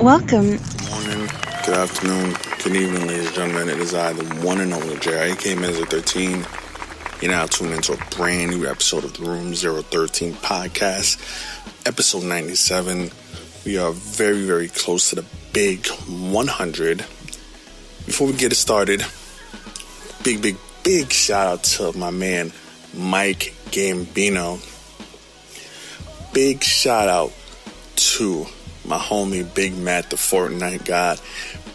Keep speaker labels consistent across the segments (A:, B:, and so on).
A: Welcome.
B: Good morning, good afternoon, good evening, ladies and gentlemen. It is I, the one and only Jerry, aka Menzo 13. You're now tuned into a brand new episode of the Room 013 podcast, episode 97. We are very, very close to the big 100. Before we get it started, big shout out to my man Mike Gambino. Big shout out to my homie Big Matt, the Fortnite God.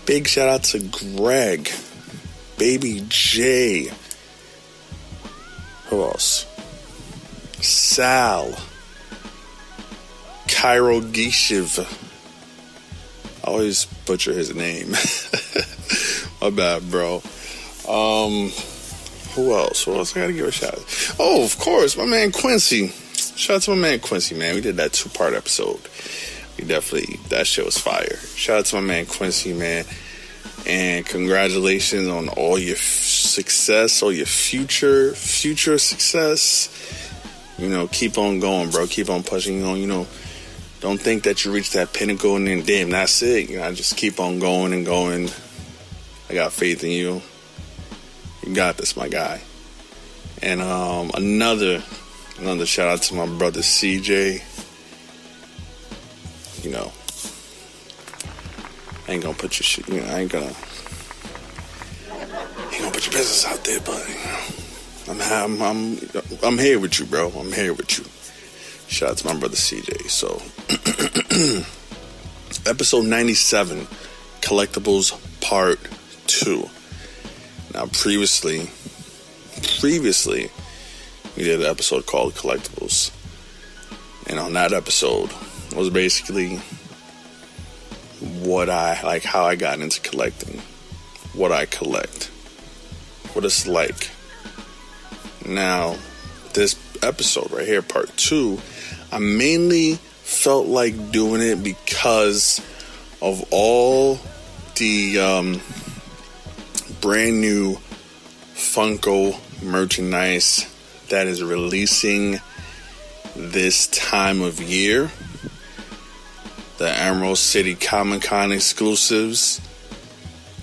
B: Big shout out to Greg, Baby J. Who else? Sal, Cairo Gishiv. I always butcher his name. My bad, bro. Who else? I gotta give a shout out. Oh, of course, my man Quincy. Shout out to my man Quincy, man. We did that 2-part episode. That shit was fire. Shout out to my man Quincy, man. And congratulations on all your success, all your future success. You know, keep on going, bro. Keep on pushing on, you know. Don't think that you reached that pinnacle and then, damn, that's it. You know, just keep on going and going. I got faith in you. You got this, my guy. And another shout out to my brother CJ. You know, I ain't gonna put your shit, you know, I ain't gonna put your business out there, but you know, I'm here with you, bro. I'm here with you. Shout out to my brother CJ. So, episode 97, Collectibles Part 2. Now, previously, we did an episode called Collectibles, and on that episode was basically how I got into collecting, what I collect, what it's like. Now, this episode right here, part 2, I mainly felt like doing it because of all the brand new Funko merchandise that is releasing this time of year. The Emerald City Comic Con exclusives,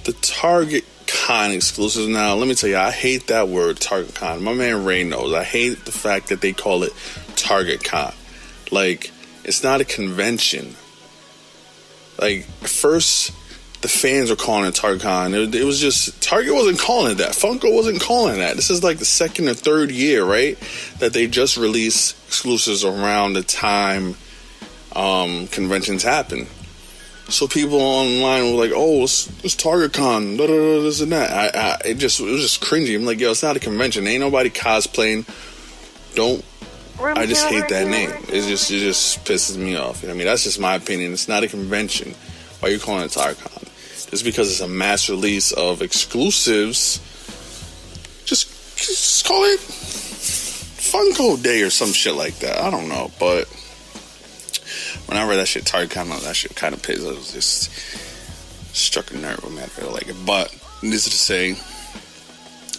B: the Target Con exclusives. Now, let me tell you, I hate that word, Target Con. My man Ray knows. I hate the fact that they call it Target Con. Like, it's not a convention. Like, first, the fans were calling it Target Con. It was just, Target wasn't calling it that. Funko wasn't calling it that. This is like the second or third year, right, that they just released exclusives around the time conventions happen. So people online were like, "Oh, it's Target Con, this and that." It was just cringy. I'm like, "Yo, it's not a convention. Ain't nobody cosplaying." I just hate that name. It just pisses me off. You know what I mean? That's just my opinion. It's not a convention. Why are you calling it Target Con? Just because it's a mass release of exclusives, just call it Funko Day or some shit like that. I don't know, but when I read that shit, Target Con, that shit kind of pissed. It was just struck a nerve with me. I feel like it. But needless to say,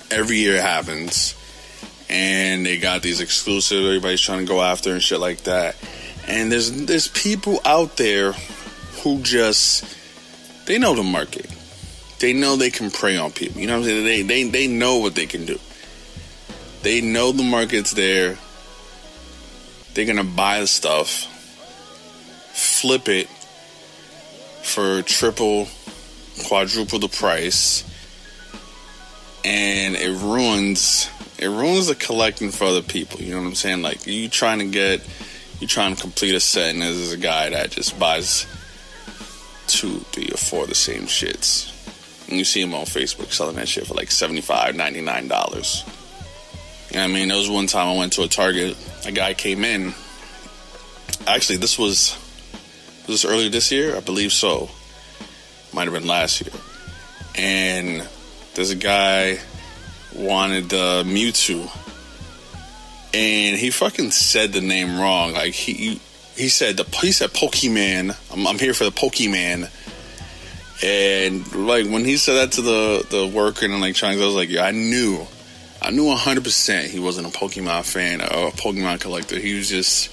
B: every year it happens, and they got these exclusives. Everybody's trying to go after and shit like that. And there's people out there who they know the market. They know they can prey on people. You know what I'm saying? They know what they can do. They know the market's there. They're gonna buy the stuff, flip it for triple, quadruple the price, and it ruins the collecting for other people. You know what I'm saying? Like, you trying to complete a set, and there's a guy that just buys 2, 3, or 4 of the same shits, and you see him on Facebook selling that shit for like $75, $99. You know what I mean? There was one time I went to a Target, a guy came in. Actually, this was earlier this year? I believe so. Might have been last year. And there's a guy wanted Mewtwo. And he fucking said the name wrong. Like, he said Pokemon. I'm here for the Pokemon. And like, when he said that to the worker in electronics, I was like, yeah, I knew 100% he wasn't a Pokemon fan or a Pokemon collector. He was just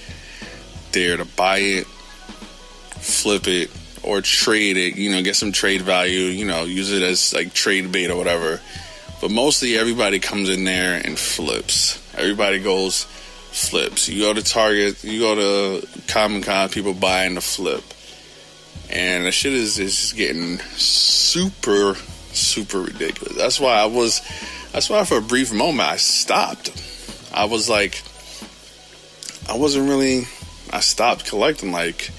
B: there to buy it, flip it, or trade it, get some trade value, use it as like trade bait or whatever. But mostly everybody comes in there and flips. Everybody goes flips. You go to Target, you go to Comic-Con, people buy in the flip. And the shit is just getting super, super ridiculous. That's why for a brief moment I stopped. I stopped collecting. Like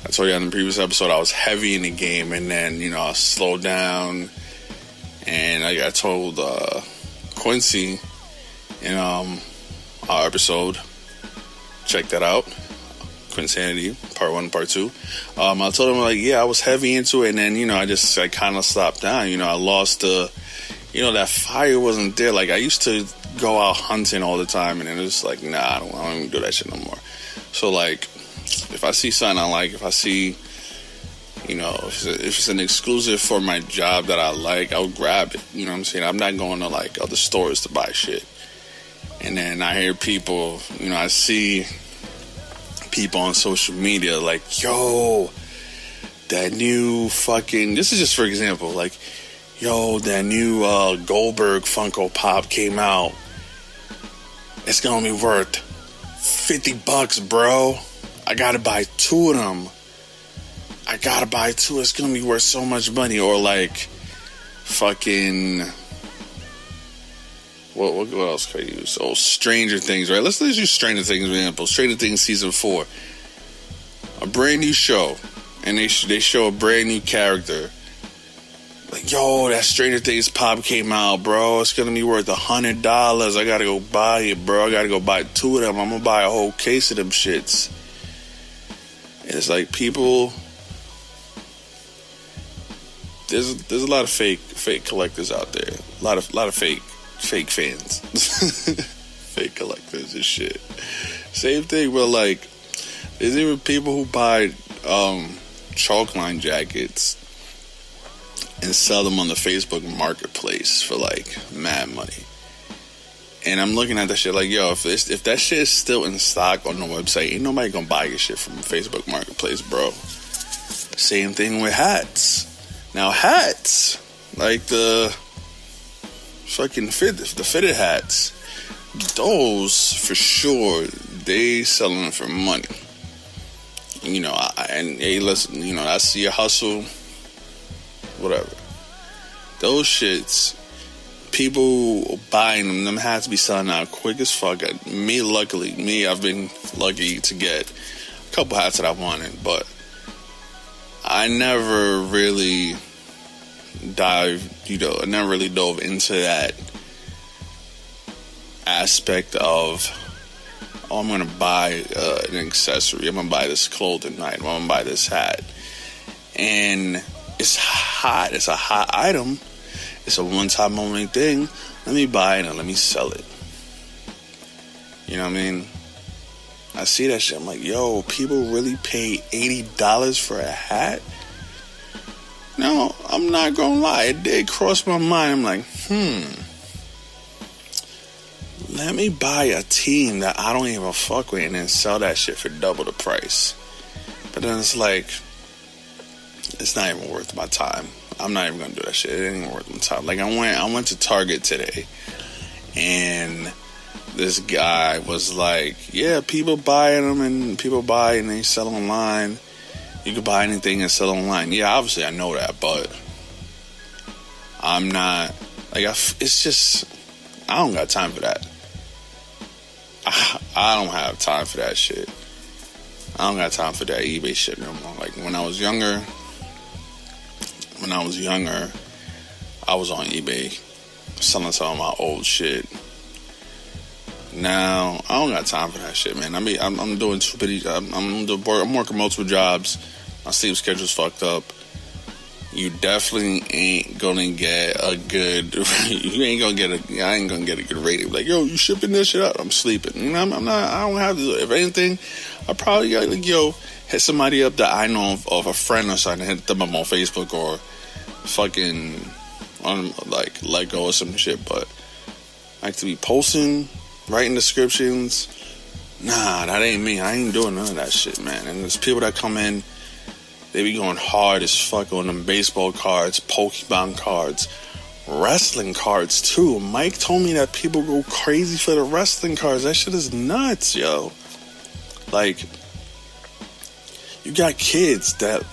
B: I told you in the previous episode, I was heavy in the game, and then, I slowed down. And I told Quincy in our episode, check that out, Quinsanity, part 1, part 2. I told him, I was heavy into it, and then, I kind of stopped down. I lost the, that fire wasn't there. Like, I used to go out hunting all the time, and then it was like, nah, I don't even do that shit no more. So, like, if I see something I like, if I see, if it's an exclusive for my job that I like, I'll grab it. You know what I'm saying? I'm not going to, other stores to buy shit. And then I hear people, I see people on social media like, yo, that new fucking, this is just for example, like, yo, that new Goldberg Funko Pop came out. It's going to be worth $50, bro. I got to buy 2 of them. It's going to be worth so much money. Or like, fucking, what else can I use? Oh, Stranger Things, right? Let's use Stranger Things for example. Stranger Things season 4. A brand new show. And they show a brand new character. Like, yo, that Stranger Things pop came out, bro. It's going to be worth $100. I got to go buy it, bro. I got to go buy 2 of them. I'm going to buy a whole case of them shits. And it's like people... There's a lot of fake collectors out there. A lot of fake fans. Fake collectors and shit. Same thing, but like, there's even people who buy chalk line jackets and sell them on the Facebook marketplace for like mad money. And I'm looking at that shit like, yo, if that shit is still in stock on the website, ain't nobody gonna buy your shit from Facebook marketplace, bro. Same thing with hats. Now hats, like the fucking fitted hats, those for sure, they selling them for money. Hey, listen, I see a hustle, whatever. Those shits, people buying them hats be selling out quick as fuck. I've been lucky to get a couple hats that I wanted, but I never really dove into that aspect of, I'm going to buy an accessory, I'm going to buy this clothing item, I'm going to buy this hat. And it's hot, it's a hot item, it's a one-time only thing, let me buy it and let me sell it. You know what I mean? I see that shit, I'm like, yo, people really pay $80 for a hat? No, I'm not gonna lie, it did cross my mind. I'm like, let me buy a team that I don't even fuck with and then sell that shit for double the price. But then it's like, it's not even worth my time. I'm not even gonna do that shit. It ain't even worth my time. Like, I went to Target today, and this guy was like, yeah, people buy them and they sell online. You can buy anything and sell online. Yeah, obviously I know that, but I'm not, like, it's just, I don't got time for that. I don't have time for that shit. I don't got time for that eBay shit no more. Like, when I was younger, I was on eBay selling some of my old shit. Now, I don't got time for that shit, man. I mean, I'm doing too many, I'm working multiple jobs. My sleep schedule's fucked up. You definitely ain't gonna get a good, I ain't gonna get a good rating. Like, yo, you shipping this shit out? I'm sleeping. I don't have to do it. If anything, I probably got, like, hit somebody up that I know of a friend or something, hit them up on Facebook or fucking let go or some shit. But like, to be posting, writing descriptions, nah, that ain't me. I ain't doing none of that shit, man. And there's people that come in, They be going hard as fuck on them baseball cards, Pokemon cards, wrestling cards too. Mike told me that people go crazy for the wrestling cards. That shit is nuts, yo. Like, you got kids that,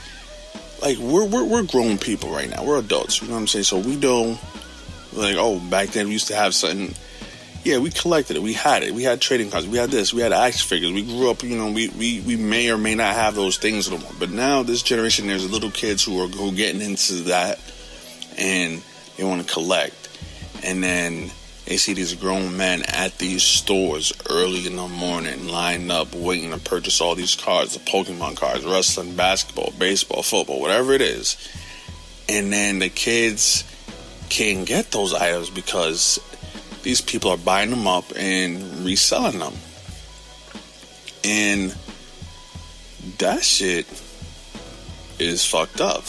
B: like, we're grown people right now. We're adults, you know what I'm saying? So we don't, like, oh, back then we used to have something. Yeah, we collected it. We had it. We had trading cards. We had this. We had action figures. We grew up, you know, we may or may not have those things no more. But now, this generation, there's little kids who are getting into that, and they want to collect. And then they see these grown men at these stores early in the morning, lined up, waiting to purchase all these cards, the Pokemon cards, wrestling, basketball, baseball, football, whatever it is. And then the kids can't get those items because these people are buying them up and reselling them. And that shit is fucked up.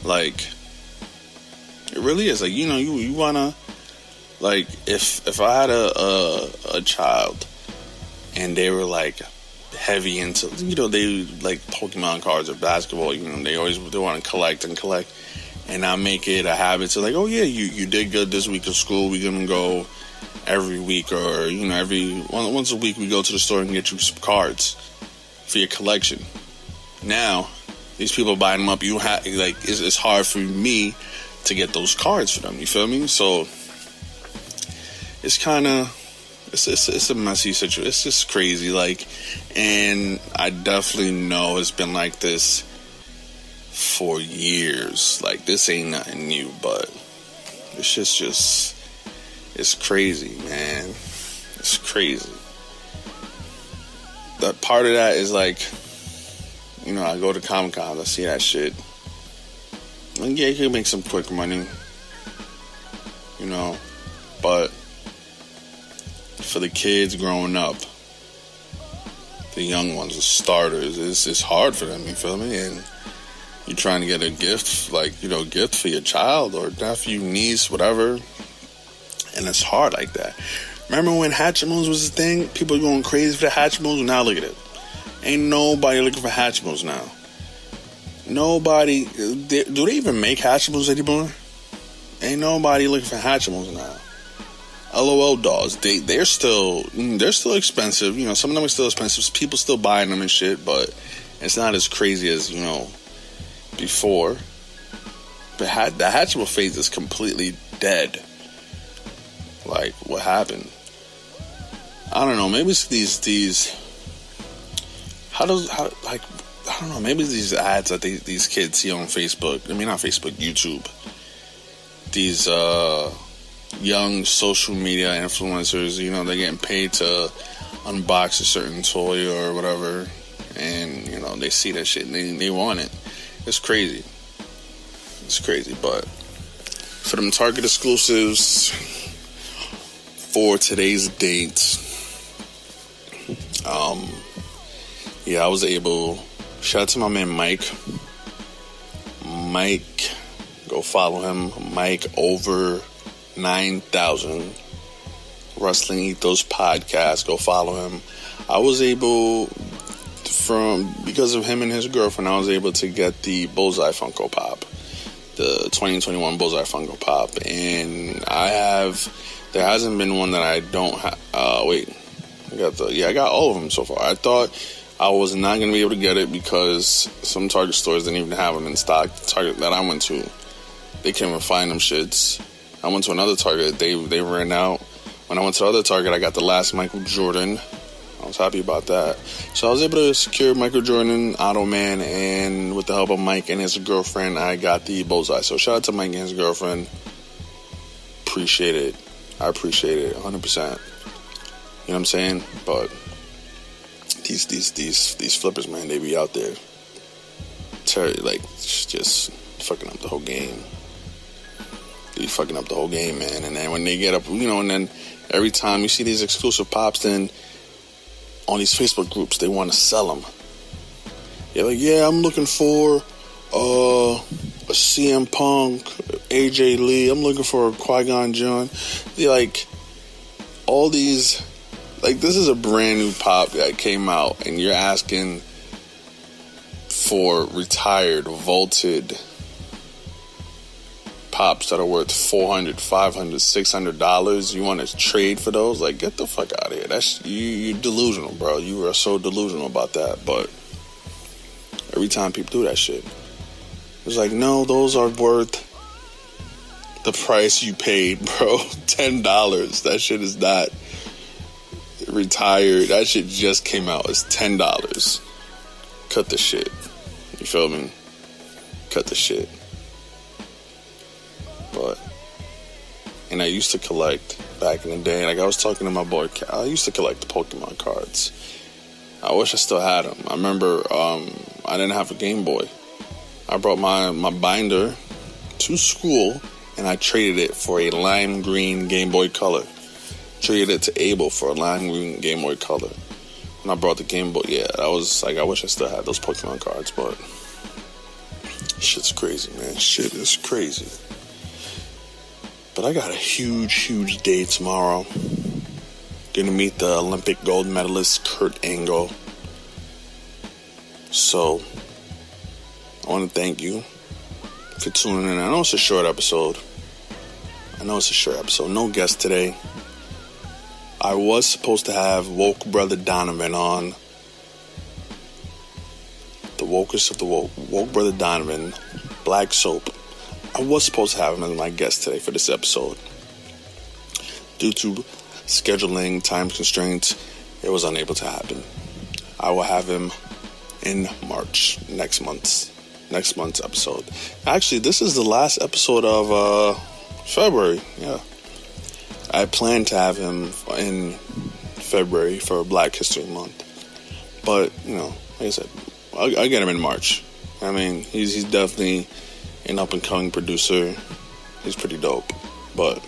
B: Like, it really is. Like, you know, you wanna, like, if I had a child and they were like heavy into, you know, they like Pokemon cards or basketball, you know, they want to collect, and I make it a habit to, like, oh yeah, you did good this week of school, we're gonna go every week, or, you know, once a week we go to the store and get you some cards for your collection. Now these people buying them up, you have, like, it's hard for me to get those cards for them, you feel me? So it's kind of, it's a messy situation. It's just crazy, like, and I definitely know it's been like this for years. Like, this ain't nothing new, but it's just it's crazy, man. It's crazy. That part of that is, like, you know, I go to Comic-Con, I see that shit. And yeah, you can make some quick money, you know, but for the kids growing up, the young ones, the starters, it's hard for them, you feel me? And you're trying to get a gift, like, you know, gift for your child or nephew, niece, whatever, and it's hard like that. Remember when Hatchimals was a thing? People going crazy for the Hatchimals. Now look at it. Ain't nobody looking for Hatchimals now. Nobody. Do they even make Hatchimals anymore? Ain't nobody looking for Hatchimals now. LOL dolls, they're still expensive. You know, some of them are still expensive. People still buying them and shit, but it's not as crazy as, you know, before. But the Hatchimal phase is completely dead. Like, what happened? I don't know. Maybe it's these. I don't know. Maybe these ads that these kids see on Facebook. I mean, not Facebook, YouTube. These young social media influencers, you know, they're getting paid to unbox a certain toy or whatever, and, you know, they see that shit and they want it. It's crazy. It's crazy, but for them Target exclusives for today's date, yeah, I was able. Shout out to my man Mike. Go follow him. Mike over 9,000 Wrestling Ethos Podcast. Go follow him. I was able, because of him and his girlfriend, I was able to get the Bullseye Funko Pop, the 2021 Bullseye Funko Pop, and there hasn't been one that I don't have. I got all of them so far. I thought I was not going to be able to get it because some Target stores didn't even have them in stock. The Target that I went to, they can't even find them shits. I went to another Target, they ran out. When I went to the other Target, I got the last Michael Jordan. I was happy about that. So I was able to secure Michael Jordan, Auto Man, and with the help of Mike and his girlfriend, I got the Bullseye. So shout out to Mike and his girlfriend. Appreciate it. I appreciate it 100%. You know what I'm saying? But these flippers, man, they be out there just fucking up the whole game. They fucking up the whole game, man. And then when they get up, you know, and then every time you see these exclusive pops, then on these Facebook groups, they want to sell them. They're like, yeah, I'm looking for a CM Punk, AJ Lee. I'm looking for a Qui-Gon Jinn. They're like, all these, like, this is a brand new pop that came out, and you're asking for retired, vaulted pops that are worth $400, $500, $600. You want to trade for those? Like, get the fuck out of here. That's you're delusional, bro. You are so delusional about that. But every time people do that shit, it's like, no, those are worth the price you paid, bro. $10. That shit is not retired. That shit just came out. It's $10. Cut the shit. You feel me? Cut the shit. But, and I used to collect back in the day. Like I was talking to my boy, I used to collect the Pokemon cards. I wish I still had them. I remember I didn't have a Game Boy. I brought my binder to school and I traded it for a lime green Game Boy Color. Traded it to Abel for a lime green Game Boy Color. And I brought the Game Boy. Yeah, I was like, I wish I still had those Pokemon cards, but shit's crazy, man. Shit is crazy. But I got a huge day tomorrow. Gonna meet the Olympic gold medalist Kurt Angle. So I want to thank you for tuning in. I know it's a short episode. No guest today. I was supposed to have Woke Brother Donovan on. The wokest of the woke. Woke Brother Donovan. Black Soap. I was supposed to have him as my guest today for this episode. Due to scheduling, time constraints, it was unable to happen. I will have him in March, next month's episode. Actually, this is the last episode of February. Yeah, I plan to have him in February for Black History Month, but you know, like I said, I'll get him in March. I mean, he's definitely an up-and-coming producer. He's pretty dope. But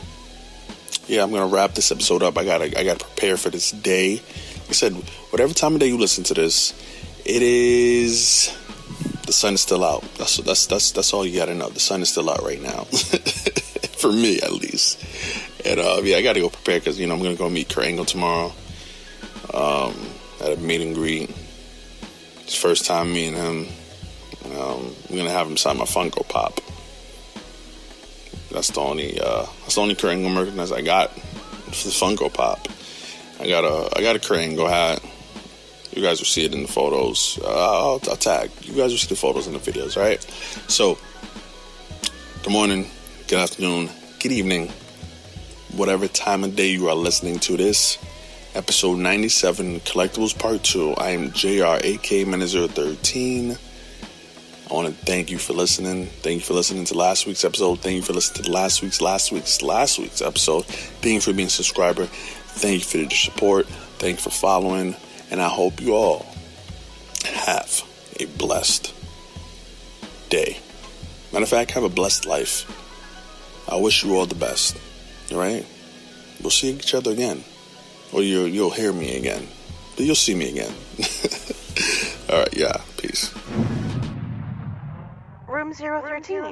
B: yeah, I'm gonna wrap this episode up. I gotta prepare for this day. Like I said, whatever time of day you listen to this, it is the sun is still out. That's all you gotta know. The sun is still out right now, for me at least. And yeah, I gotta go prepare because I'm gonna go meet Kurt Angle tomorrow at a meet and greet. It's first time meeting him. I'm gonna have him sign my Funko Pop. That's the only Kurt Angle merchandise I got for the Funko Pop. I got a Kurt Angle hat. You guys will see it in the photos. I'll tag. You guys will see the photos in the videos, right? So, good morning, good afternoon, good evening, whatever time of day you are listening to this. Episode 97, Collectibles Part 2. I am JR, aka Manager 13. I want to thank you for listening. Thank you for listening to last week's episode. Thank you for listening to last week's episode. Thank you for being a subscriber. Thank you for your support. Thank you for following. And I hope you all have a blessed day. Matter of fact, have a blessed life. I wish you all the best. All right? We'll see each other again. Or you'll hear me again. But you'll see me again. All right, yeah. Peace.
A: Room 013.